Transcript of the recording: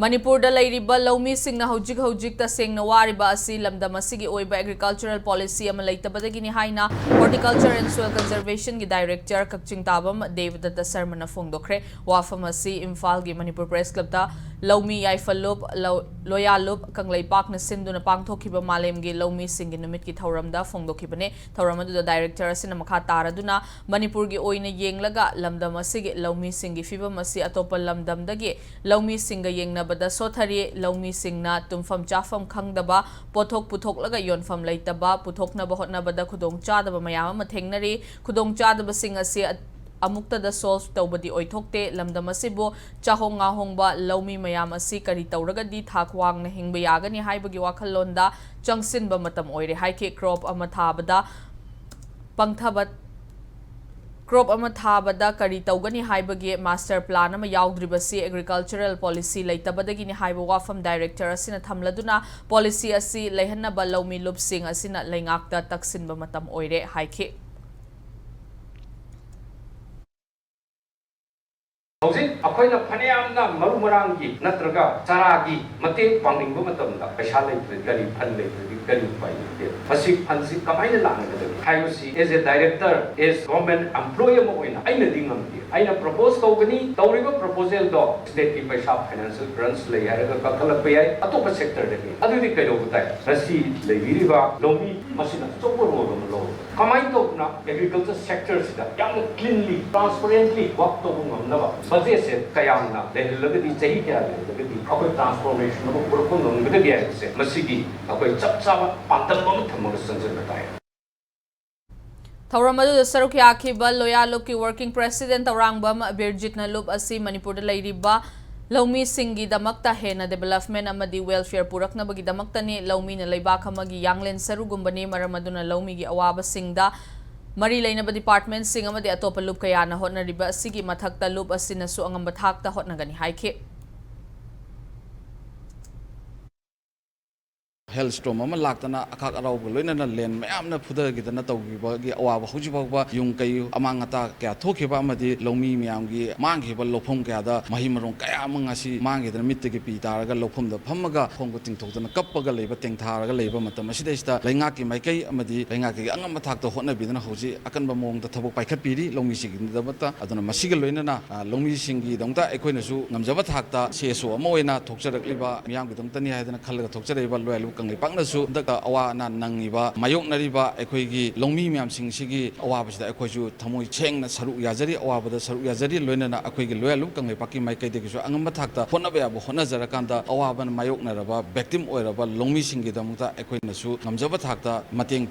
Manipur da lairiba laumi singna hojik tasengna wariba asi lamdam asigi oiba agricultural policy ama leitabadagi ni haina horticulture and soil conservation gi director kakching tabam Devdatta Sarmana phongdokre wafam asi Imphal gi Manipur Press Club da laumi yaifalup loyalup kanglaipak na sinduna pangthokiba malem gi laumi singi numit ki thauramda phongdokibane thauramadu da director asina makha taraduna Manipur gi oina yenglaga lamdam asigi laumi singi fibam asi atopa lamdam dagi laumi singa yengna bada sothari laumi singna tumfam chafam khangdaba pothok puthok laga yonfam leitaba puthokna bahotna bada khudong chadaba mayam ma thengnari khudong chadaba sing ase amukta da solve tawbadi oithokte lamdam asibo chahong ngahongba laumi mayam asi kari tawraga di thakwang na hingba yagani haibagi wakhalonda changsinba matam oire haike crop ama thabada pangthabat crop ama thabada kari tawgani haibagi master plan ama yaudribasi agricultural policy leitabadagi ni haiba wafam director asina thamladuna policy asi lehanna laumi lupsing asina leingakta taksinba matam oire haike Hojik akhoi na phaneyam na maru marang gi natraga chara gi mate pangning bu matam da paisa lai gari phan lai gari pai de pasik phansi kamai na lang ga de haiusi as a director as government employee mo oina aina dingam gi aina propose to gani tawriba proposal do state ki paisa financial grants lai haraga kakala pai atopa sector de gi adu di kai do butai rasi lai biriba lomi masina chopor ro lo kamai to na agriculture sector sida yam cleanly transparently work to ngam na ba budget se kayamna de lagadi chahi kya lagadi akoi transformation no purko ngam de gya se masigi akoi chap chap pantal bam thamag sanjay batai Thauramadu da sarukya akhiba loyalup ki working president Aurangbam Birjit Nalup asi Manipur da lairiba laumi singi damakta hena development amadi welfare purakna bagi damakta ni laumi na laibak amagi yanglen sarugumbani maramaduna laumi gi awaba singda Mari lainaba department sing amadi atopa loop kaya na hotnariba asigi mathakta loop asinasu angamba thakta hotnagani haike Hellstorm ama laktana akak araw loina na len mayam na phuda gidana tawgiba gi awa huji bagba yung kai amangata kya thokiba amadi lomi miyam gi manghiba lophom kya da mahimarong kaya mangasi mangidana mittegi pi taraga lophom da phammaga phomgo tingthokdana kappaga leiba tengtharaga leiba matam asida ista laingaki maikai amadi laingaki angam mathakta hotna bidana hoji akanba mong da thabok paikhat piri lomi sigidna bata aduna masiga loina na lomi singi dongta ekoina su ngamjaba thakta seso amoina thokcharakliba miyam gi dongtani haidana khallaga thokcharaiba loyalu kangai paknasu daga awa na nangiba mayoknariba ekoigi longmi myamsing sigi awabasida ekoju thamoi chengna saru yajari awabada saru yajari loinana ekoigi loyalu kangai pakki maikai degisu angamba thakta honaba yabo honajarakanda awaban mayoknaraba victim oiraba longmi singi damukta ekoinasu ngamjaba thakta mateng